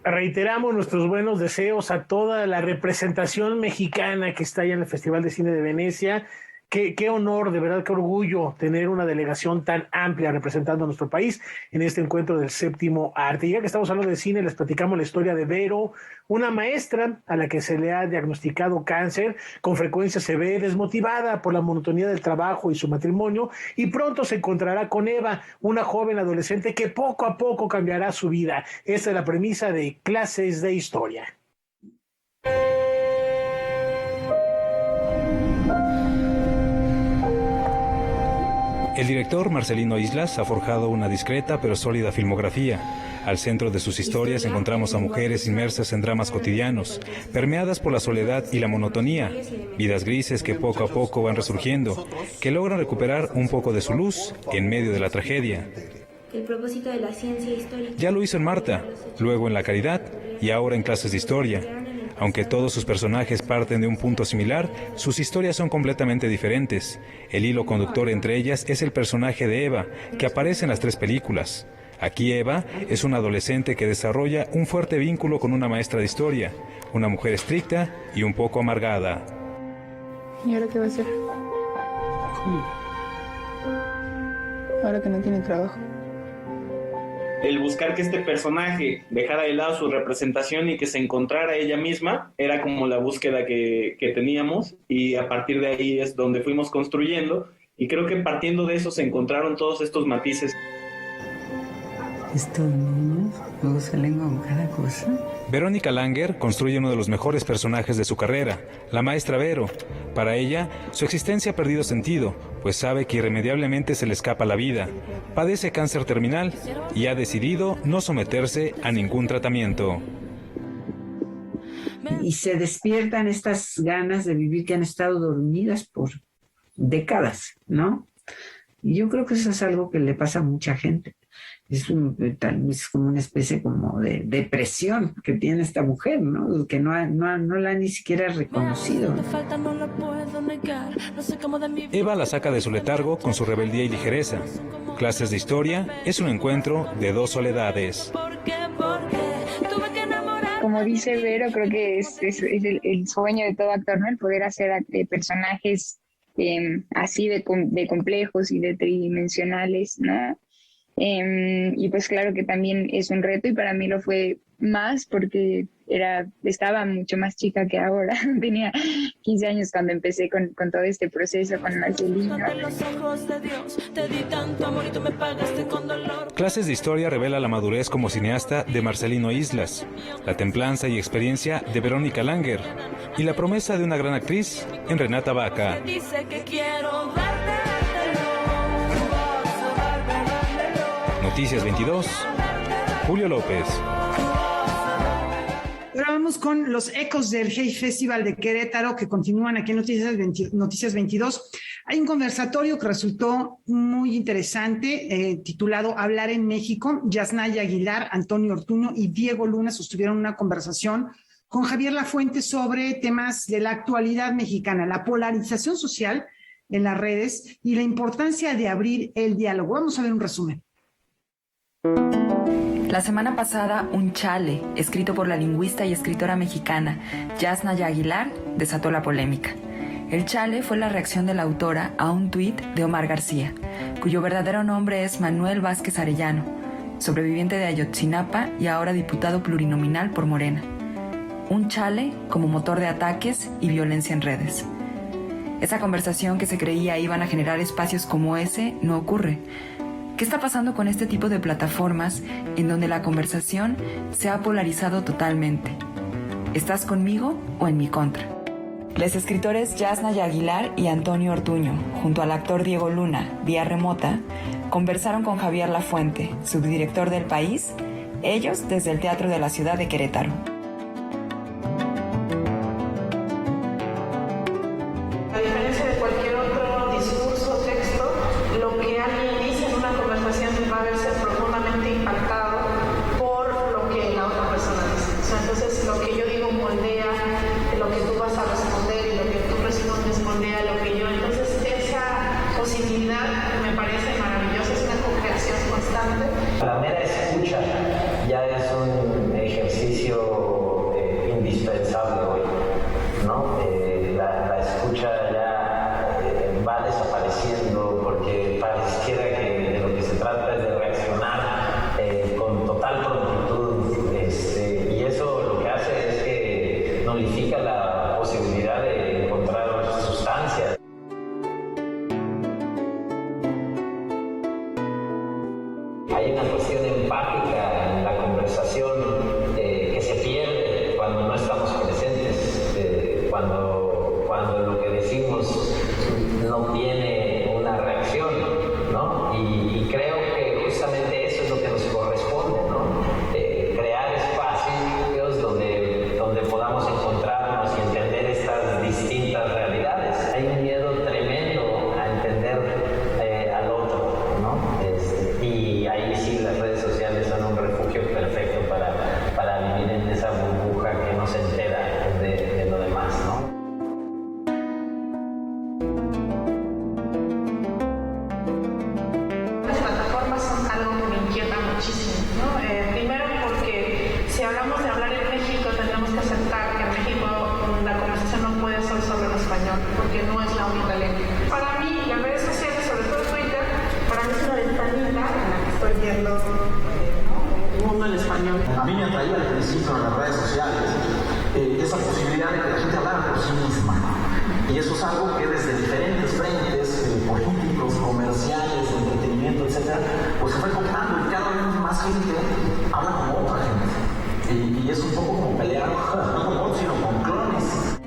Reiteramos nuestros buenos deseos a toda la representación mexicana que está allá en el Festival de Cine de Venecia. Qué honor, de verdad, qué orgullo tener una delegación tan amplia representando a nuestro país en este encuentro del séptimo arte. Y ya que estamos hablando de cine, les platicamos la historia de Vero, una maestra a la que se le ha diagnosticado cáncer. Con frecuencia se ve desmotivada por la monotonía del trabajo y su matrimonio, y pronto se encontrará con Eva, una joven adolescente que poco a poco cambiará su vida. Esta es la premisa de Clases de Historia. El director Marcelino Islas ha forjado una discreta pero sólida filmografía. Al centro de sus historias encontramos a mujeres inmersas en dramas cotidianos, permeadas por la soledad y la monotonía, vidas grises que poco a poco van resurgiendo, que logran recuperar un poco de su luz en medio de la tragedia. El propósito de la ciencia histórica. Ya lo hizo en Marta, luego en La Caridad y ahora en Clases de Historia. Aunque todos sus personajes parten de un punto similar, sus historias son completamente diferentes. El hilo conductor entre ellas es el personaje de Eva, que aparece en las tres películas. Aquí Eva es una adolescente que desarrolla un fuerte vínculo con una maestra de historia, una mujer estricta y un poco amargada. ¿Y ahora qué va a hacer? Ahora que no tiene trabajo. El buscar que este personaje dejara de lado su representación y que se encontrara ella misma era como la búsqueda que teníamos, y a partir de ahí es donde fuimos construyendo, y creo que partiendo de eso se encontraron todos estos matices. Estos niños luego salen con cada cosa. Verónica Langer construye uno de los mejores personajes de su carrera, la maestra Vero. Para ella, su existencia ha perdido sentido, pues sabe que irremediablemente se le escapa la vida. Padece cáncer terminal y ha decidido no someterse a ningún tratamiento. Y se despiertan estas ganas de vivir que han estado dormidas por décadas, ¿no? Y yo creo que eso es algo que le pasa a mucha gente. Es como una especie como de depresión que tiene esta mujer, ¿no? Que no la ha ni siquiera reconocido. Eva la saca de su letargo con su rebeldía y ligereza. Clases de Historia es un encuentro de dos soledades. Como dice Vero, creo que es el sueño de todo actor, ¿no? El poder hacer personajes así de complejos y de tridimensionales, ¿no? Y pues claro que también es un reto, y para mí lo fue más porque estaba mucho más chica que ahora. Tenía 15 años cuando empecé con todo este proceso con Marcelino. Clases de Historia revela la madurez como cineasta de Marcelino Islas, la templanza y experiencia de Verónica Langer y la promesa de una gran actriz en Renata Vaca. Noticias 22, Julio López. Ahora vamos con los ecos del Hey Festival de Querétaro que continúan aquí en Noticias 22. Hay un conversatorio que resultó muy interesante, titulado Hablar en México. Yasnaya Aguilar, Antonio Ortuño y Diego Luna sostuvieron una conversación con Javier Lafuente sobre temas de la actualidad mexicana, la polarización social en las redes y la importancia de abrir el diálogo. Vamos a ver un resumen. La semana pasada, un chale, escrito por la lingüista y escritora mexicana Yasnaya Aguilar, desató la polémica. El chale fue la reacción de la autora a un tuit de Omar García, cuyo verdadero nombre es Manuel Vázquez Arellano, sobreviviente de Ayotzinapa y ahora diputado plurinominal por Morena. Un chale como motor de ataques y violencia en redes. Esa conversación que se creía iban a generar espacios como ese no ocurre. ¿Qué está pasando con este tipo de plataformas en donde la conversación se ha polarizado totalmente? ¿Estás conmigo o en mi contra? Los escritores Yasnaya Aguilar y Antonio Ortuño, junto al actor Diego Luna, vía remota, conversaron con Javier Lafuente, subdirector del País, ellos desde el Teatro de la Ciudad de Querétaro. A diferencia de cualquier otro discurso o texto, lo que alguien dice en una conversación va a verse profundamente impactado por lo que la otra persona dice. O sea, entonces lo que yo digo moldea lo que tú vas a responder y lo que tú respondes moldea lo que yo. Entonces esa posibilidad me parece maravillosa, es una co-creación constante. La mera escucha ya es un ejercicio indispensable hoy, ¿no? La escucha ya va desapareciendo porque pareciera que de lo que se trata es de reaccionar con total prontitud, y eso lo que hace es que nullifica la posibilidad de encontrar sustancias. Hay una cuestión empática en la conversación que se pierde cuando no estamos presentes, cuando lo que decimos no tiene una reacción, ¿no? Y creo que justamente eso es lo que nos corresponde, ¿no? Crear espacios donde podamos encontrarnos y entender estas distintas realidades. Hay un miedo tremendo a entender al otro, ¿no? Y ahí sí las redes sociales son un refugio perfecto para vivir en esa burbuja que no se entera de lo demás, ¿no? Las plataformas son algo que me inquieta muchísimo, ¿no? Primero porque si hablamos de hablar en México tendremos que aceptar que en México la conversación no puede ser solo en español porque no es la única lengua. Para mí las redes sociales, sobre todo Twitter, para mí es una ventanita en la que estoy viendo el mundo en español. A mí me atraía al principio en las redes sociales esa posibilidad de que la gente hablara por sí misma. Y eso es algo que desde diferentes frentes, políticos, comerciales, entretenimiento, etc., pues se fue contando y cada vez más gente habla como otra gente. Y es un poco como pelear, no con otros, sino con clones.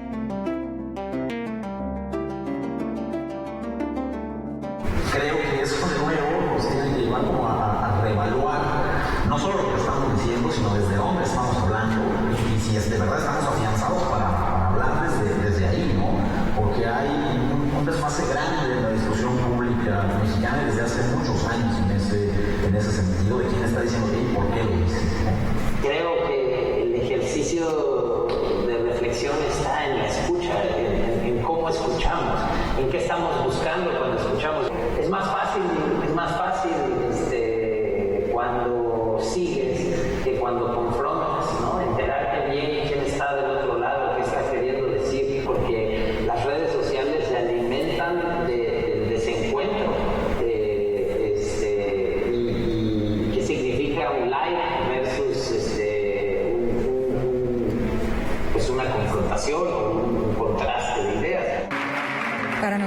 Creo que eso de nuevo nos tiene que llevar como a reevaluar no solo lo que estamos diciendo, sino desde dónde estamos hablando y si de verdad estamos afianzados para hablar desde ahí, ¿no? Porque hay un desfase grande en la discusión pública mexicana desde hace muchos años en ese sentido de quién está diciendo qué y por qué lo dice, ¿no? Creo que el ejercicio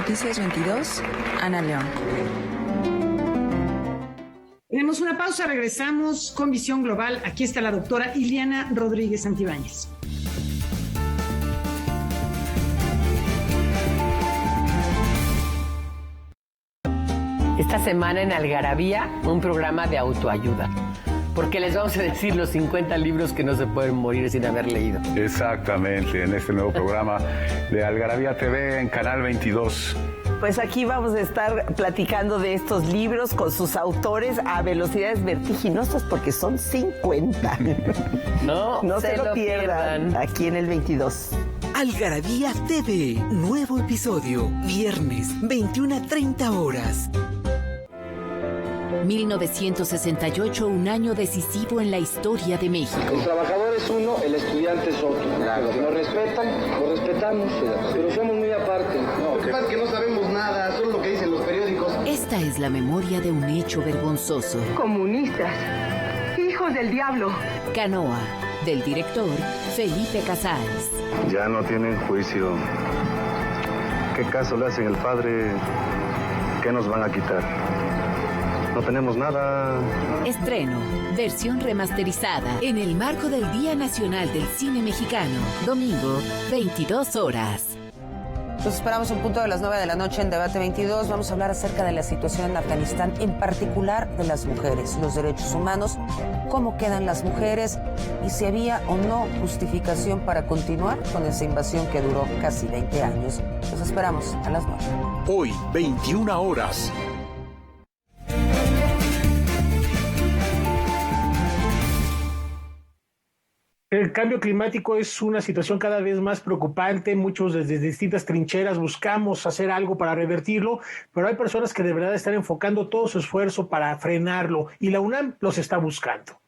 Noticias 22, Ana León. Tenemos una pausa, regresamos con Visión Global. Aquí está la doctora Ileana Rodríguez Santibáñez. Esta semana en Algarabía, un programa de autoayuda. Porque les vamos a decir los 50 libros que no se pueden morir sin haber leído. Exactamente, en este nuevo programa de Algarabía TV en Canal 22. Pues aquí vamos a estar platicando de estos libros con sus autores a velocidades vertiginosas porque son 50. No se lo pierdan aquí en el 22. Algarabía TV, nuevo episodio, viernes, 21:30 horas. 1968, un año decisivo en la historia de México. El trabajador es uno, el estudiante es otro. Claro. Nos respetan, nos respetamos, pero somos muy aparte. No, que no sabemos nada, solo lo que dicen los periódicos. Esta es la memoria de un hecho vergonzoso. Comunistas, hijos del diablo. Canoa, del director Felipe Casares. Ya no tienen juicio. ¿Qué caso le hacen el padre? ¿Qué nos van a quitar? No tenemos nada. Estreno, versión remasterizada, en el marco del Día Nacional del Cine Mexicano. Domingo, 22 horas. Los esperamos en punto de las 9 de la noche en Debate 22. Vamos a hablar acerca de la situación en Afganistán, en particular de las mujeres, los derechos humanos, cómo quedan las mujeres y si había o no justificación para continuar con esa invasión que duró casi 20 años. Los esperamos a las 9. Hoy, 21 horas. El cambio climático es una situación cada vez más preocupante. Muchos desde distintas trincheras buscamos hacer algo para revertirlo, pero hay personas que de verdad están enfocando todo su esfuerzo para frenarlo y la UNAM los está buscando.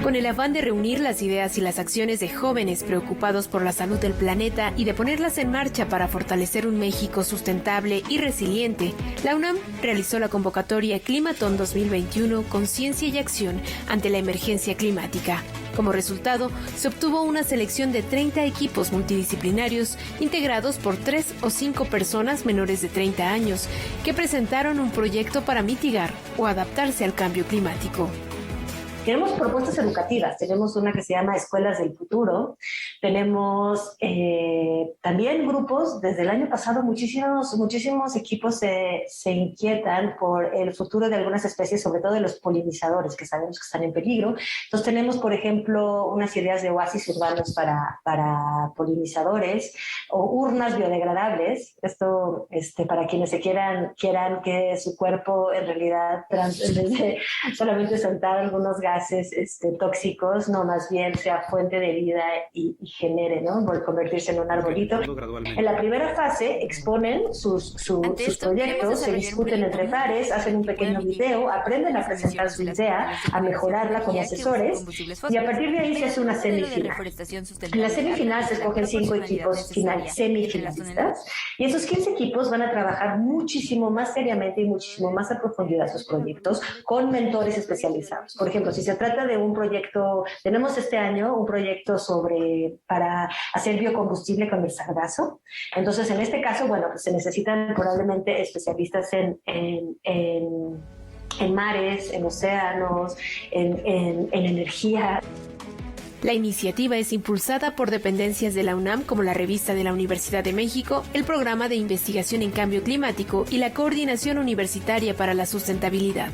Con el afán de reunir las ideas y las acciones de jóvenes preocupados por la salud del planeta y de ponerlas en marcha para fortalecer un México sustentable y resiliente, la UNAM realizó la convocatoria Climatón 2021 Conciencia y Acción ante la emergencia climática. Como resultado, se obtuvo una selección de 30 equipos multidisciplinarios integrados por 3 o 5 personas menores de 30 años que presentaron un proyecto para mitigar o adaptarse al cambio climático. Tenemos propuestas educativas, tenemos una que se llama Escuelas del Futuro, tenemos también grupos, desde el año pasado muchísimos equipos se inquietan por el futuro de algunas especies, sobre todo de los polinizadores, que sabemos que están en peligro. Entonces tenemos, por ejemplo, unas ideas de oasis urbanos para polinizadores o urnas biodegradables, esto para quienes quieran que su cuerpo en realidad, en vez de solamente soltar algunos gases tóxicos, no, más bien sea fuente de vida y genere, ¿no? Por convertirse en un arbolito. En la primera fase exponen sus proyectos, se discuten entre pares, hacen un pequeño video, aprenden a presentar su idea, a mejorarla como asesores y a partir de ahí se hace una semifinal. En la semifinal se escogen 5 equipos semifinalistas y esos 15 equipos van a trabajar muchísimo más seriamente y muchísimo más a profundidad sus proyectos con mentores especializados. Por ejemplo, si se trata de un proyecto, tenemos este año un proyecto para hacer biocombustible con el sargazo. Entonces, en este caso, bueno, pues se necesitan probablemente especialistas en mares, en océanos, en energía. La iniciativa es impulsada por dependencias de la UNAM como la Revista de la Universidad de México, el Programa de Investigación en Cambio Climático y la Coordinación Universitaria para la Sustentabilidad.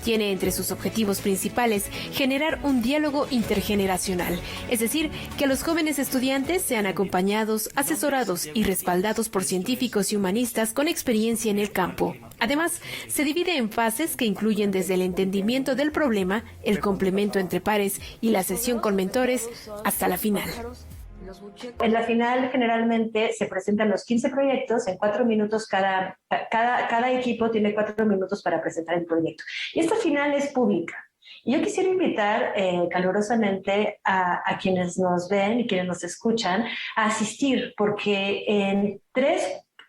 Tiene entre sus objetivos principales generar un diálogo intergeneracional, es decir, que los jóvenes estudiantes sean acompañados, asesorados y respaldados por científicos y humanistas con experiencia en el campo. Además, se divide en fases que incluyen desde el entendimiento del problema, el complemento entre pares y la sesión con mentores, hasta la final. En la final generalmente se presentan los 15 proyectos en 4 minutos, cada equipo tiene 4 minutos para presentar el proyecto. Y esta final es pública. Y yo quisiera invitar calurosamente a quienes nos ven y quienes nos escuchan a asistir, porque en 3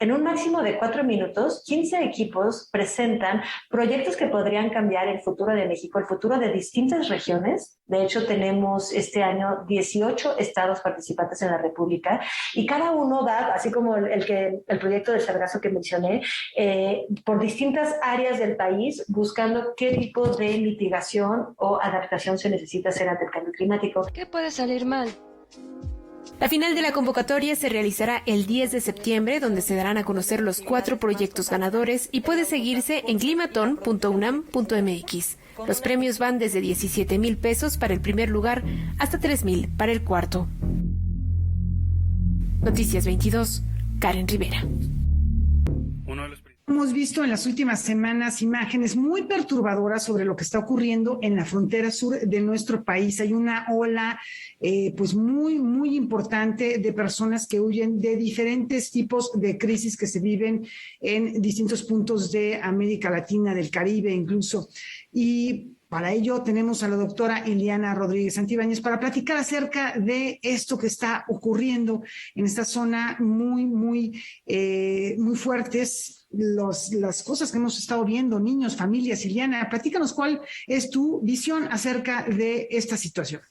en un máximo de 4 minutos, 15 equipos presentan proyectos que podrían cambiar el futuro de México, el futuro de distintas regiones. De hecho, tenemos este año 18 estados participantes en la República y cada uno da, así como el proyecto del Sargazo que mencioné, por distintas áreas del país, buscando qué tipo de mitigación o adaptación se necesita hacer ante el cambio climático. ¿Qué puede salir mal? La final de la convocatoria se realizará el 10 de septiembre, donde se darán a conocer los 4 proyectos ganadores y puede seguirse en climaton.unam.mx. Los premios van desde 17,000 pesos para el primer lugar hasta 3,000 para el cuarto. Noticias 22, Karen Rivera. Hemos visto en las últimas semanas imágenes muy perturbadoras sobre lo que está ocurriendo en la frontera sur de nuestro país. Hay una ola pues muy, muy importante de personas que huyen de diferentes tipos de crisis que se viven en distintos puntos de América Latina, del Caribe incluso. Y para ello tenemos a la doctora Eliana Rodríguez Santibáñez para platicar acerca de esto que está ocurriendo en esta zona muy fuertes. Las cosas que hemos estado viendo, niños, familias. Eliana, platícanos cuál es tu visión acerca de esta situación.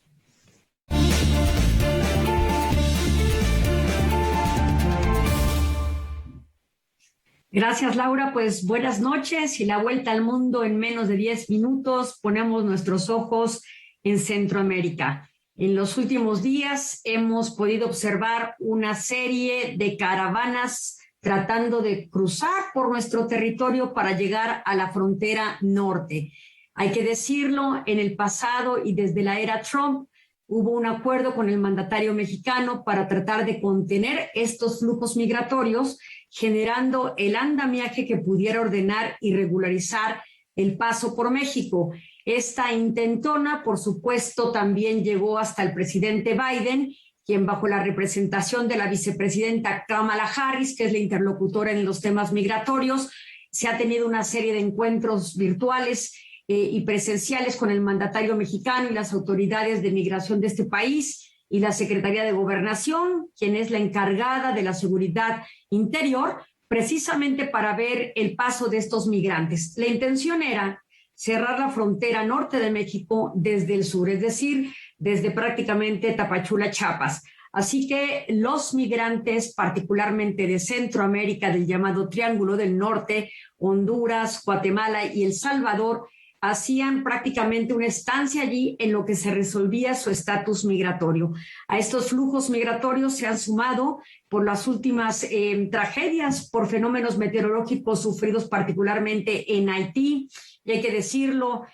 Gracias, Laura. Pues buenas noches y la vuelta al mundo en menos de 10 minutos. Ponemos nuestros ojos en Centroamérica. En los últimos días hemos podido observar una serie de caravanas tratando de cruzar por nuestro territorio para llegar a la frontera norte. Hay que decirlo, en el pasado y desde la era Trump hubo un acuerdo con el mandatario mexicano para tratar de contener estos flujos migratorios, generando el andamiaje que pudiera ordenar y regularizar el paso por México. Esta intentona, por supuesto, también llegó hasta el presidente Biden, quien bajo la representación de la vicepresidenta Kamala Harris, que es la interlocutora en los temas migratorios, se ha tenido una serie de encuentros virtuales y presenciales con el mandatario mexicano y las autoridades de migración de este país y la Secretaría de Gobernación, quien es la encargada de la seguridad interior, precisamente para ver el paso de estos migrantes. La intención era cerrar la frontera norte de México desde el sur, es decir, desde prácticamente Tapachula, Chiapas. Así que los migrantes, particularmente de Centroamérica, del llamado Triángulo del Norte, Honduras, Guatemala y El Salvador, hacían prácticamente una estancia allí en lo que se resolvía su estatus migratorio. A estos flujos migratorios se han sumado por las últimas tragedias, por fenómenos meteorológicos sufridos particularmente en Haití, y hay que decirlo,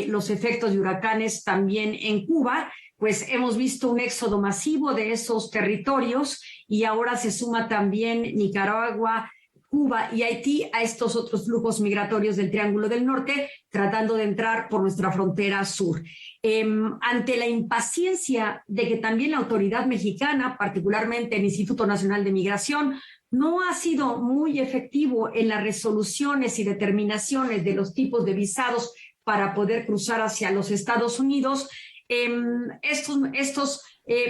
los efectos de huracanes también en Cuba, pues hemos visto un éxodo masivo de esos territorios y ahora se suma también Nicaragua, Cuba y Haití a estos otros flujos migratorios del Triángulo del Norte, tratando de entrar por nuestra frontera sur. Ante la impaciencia de que también la autoridad mexicana, particularmente el Instituto Nacional de Migración, no ha sido muy efectivo en las resoluciones y determinaciones de los tipos de visados para poder cruzar hacia los Estados Unidos, estos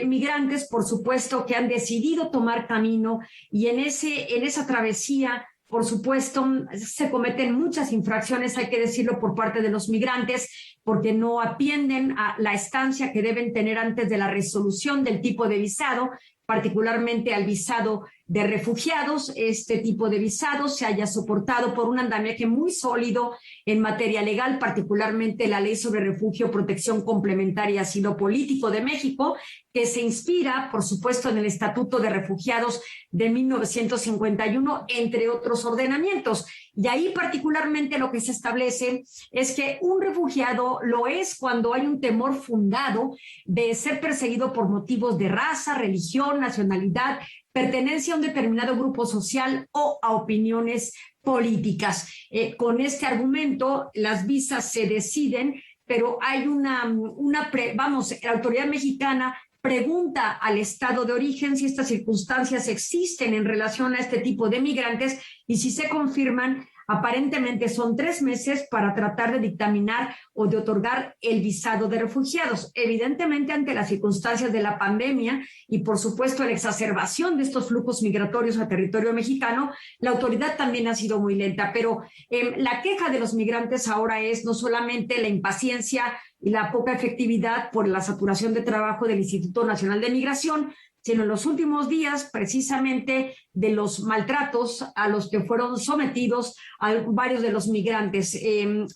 migrantes, por supuesto, que han decidido tomar camino y en esa travesía, por supuesto, se cometen muchas infracciones, hay que decirlo, por parte de los migrantes, porque no atienden a la estancia que deben tener antes de la resolución del tipo de visado, particularmente al visado de refugiados. Este tipo de visado se haya soportado por un andamiaje muy sólido en materia legal, particularmente la Ley sobre Refugio, Protección Complementaria y Asilo Político de México, que se inspira, por supuesto, en el Estatuto de Refugiados de 1951, entre otros ordenamientos. Y ahí particularmente lo que se establece es que un refugiado lo es cuando hay un temor fundado de ser perseguido por motivos de raza, religión, nacionalidad, pertenencia a un determinado grupo social o a opiniones políticas. Con este argumento, las visas se deciden, pero hay la autoridad mexicana pregunta al estado de origen si estas circunstancias existen en relación a este tipo de migrantes y si se confirman, Aparentemente son 3 meses para tratar de dictaminar o de otorgar el visado de refugiados. Evidentemente, ante las circunstancias de la pandemia y, por supuesto, la exacerbación de estos flujos migratorios a territorio mexicano, la autoridad también ha sido muy lenta. Pero la queja de los migrantes ahora es no solamente la impaciencia y la poca efectividad por la saturación de trabajo del Instituto Nacional de Migración, sino en los últimos días precisamente de los maltratos a los que fueron sometidos a varios de los migrantes.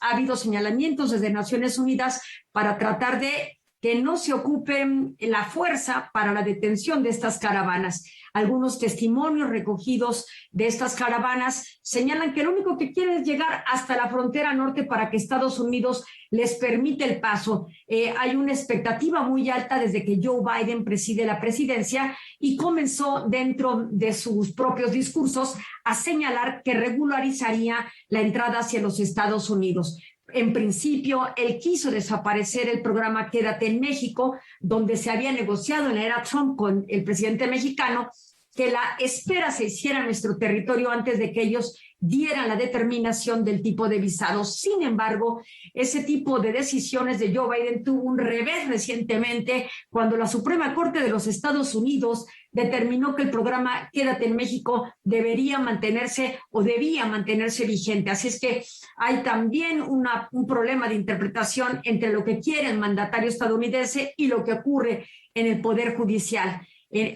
Ha habido señalamientos desde Naciones Unidas para tratar de que no se ocupe la fuerza para la detención de estas caravanas. Algunos testimonios recogidos de estas caravanas señalan que lo único que quieren es llegar hasta la frontera norte para que Estados Unidos les permite el paso. Hay una expectativa muy alta desde que Joe Biden preside la presidencia y comenzó dentro de sus propios discursos a señalar que regularizaría la entrada hacia los Estados Unidos. En principio, él quiso desaparecer el programa Quédate en México, donde se había negociado en la era Trump con el presidente mexicano que la espera se hiciera en nuestro territorio antes de que ellos dieran la determinación del tipo de visado. Sin embargo, ese tipo de decisiones de Joe Biden tuvo un revés recientemente cuando la Suprema Corte de los Estados Unidos determinó que el programa Quédate en México debía mantenerse vigente. Así es que hay también un problema de interpretación entre lo que quiere el mandatario estadounidense y lo que ocurre en el Poder Judicial.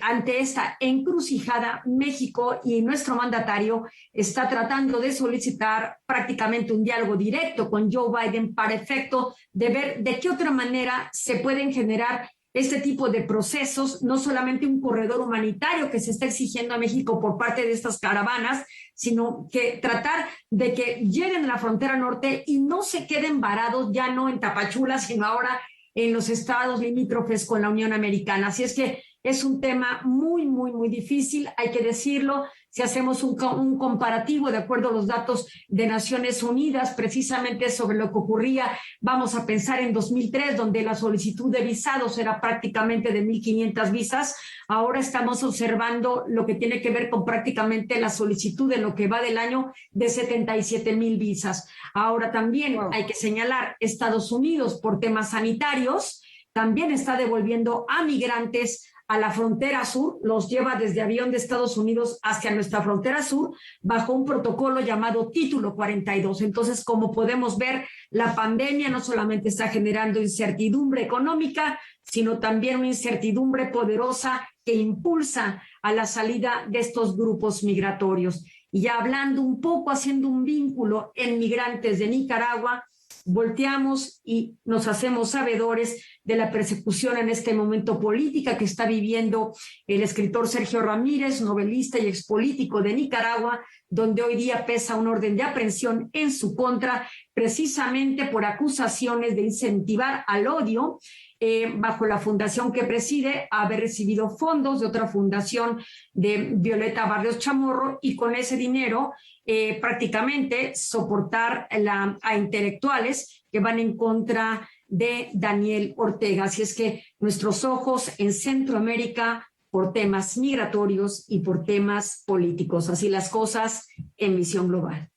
Ante esta encrucijada, México y nuestro mandatario está tratando de solicitar prácticamente un diálogo directo con Joe Biden para efecto de ver de qué otra manera se pueden generar este tipo de procesos, no solamente un corredor humanitario que se está exigiendo a México por parte de estas caravanas, sino que tratar de que lleguen a la frontera norte y no se queden varados ya no en Tapachula, sino ahora en los estados limítrofes con la Unión Americana. Así es que es un tema muy, muy, muy difícil, hay que decirlo. Si hacemos un comparativo de acuerdo a los datos de Naciones Unidas, precisamente sobre lo que ocurría, vamos a pensar en 2003, donde la solicitud de visados era prácticamente de 1,500 visas. Ahora estamos observando lo que tiene que ver con prácticamente la solicitud en lo que va del año de 77,000 visas. Ahora también hay que señalar, Estados Unidos, por temas sanitarios, también está devolviendo a migrantes a la frontera sur, los lleva desde avión de Estados Unidos hacia nuestra frontera sur bajo un protocolo llamado Título 42. Entonces, como podemos ver, la pandemia no solamente está generando incertidumbre económica, sino también una incertidumbre poderosa que impulsa a la salida de estos grupos migratorios. Y ya hablando un poco, haciendo un vínculo en migrantes de Nicaragua, volteamos y nos hacemos sabedores de la persecución en este momento política que está viviendo el escritor Sergio Ramírez, novelista y expolítico de Nicaragua, donde hoy día pesa un orden de aprehensión en su contra, precisamente por acusaciones de incentivar al odio, bajo la fundación que preside, haber recibido fondos de otra fundación de Violeta Barrios Chamorro y con ese dinero prácticamente soportar a intelectuales que van en contra de Daniel Ortega. Así es que nuestros ojos en Centroamérica por temas migratorios y por temas políticos. Así las cosas en Visión Global.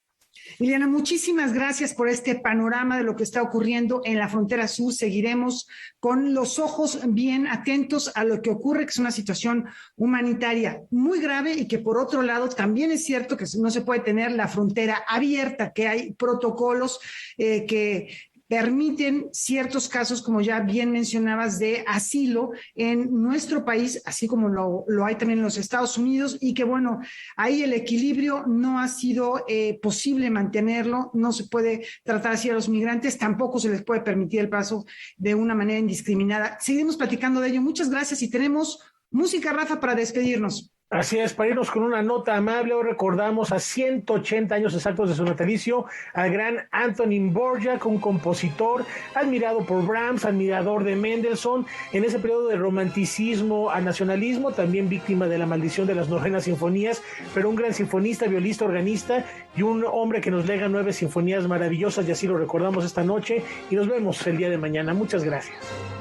Liliana, muchísimas gracias por este panorama de lo que está ocurriendo en la frontera sur. Seguiremos con los ojos bien atentos a lo que ocurre, que es una situación humanitaria muy grave y que por otro lado también es cierto que no se puede tener la frontera abierta, que hay protocolos que permiten ciertos casos, como ya bien mencionabas, de asilo en nuestro país, así como lo hay también en los Estados Unidos, y que bueno, ahí el equilibrio no ha sido posible mantenerlo, no se puede tratar así a los migrantes, tampoco se les puede permitir el paso de una manera indiscriminada. Seguimos platicando de ello. Muchas gracias y tenemos música, Rafa, para despedirnos. Así es, para irnos con una nota amable, hoy recordamos a 180 años exactos de su natalicio al gran Antonín Dvořák, un compositor admirado por Brahms, admirador de Mendelssohn, en ese periodo de romanticismo a nacionalismo, también víctima de la maldición de las novenas sinfonías, pero un gran sinfonista, violista, organista y un hombre que nos lega 9 sinfonías maravillosas, y así lo recordamos esta noche y nos vemos el día de mañana. Muchas gracias.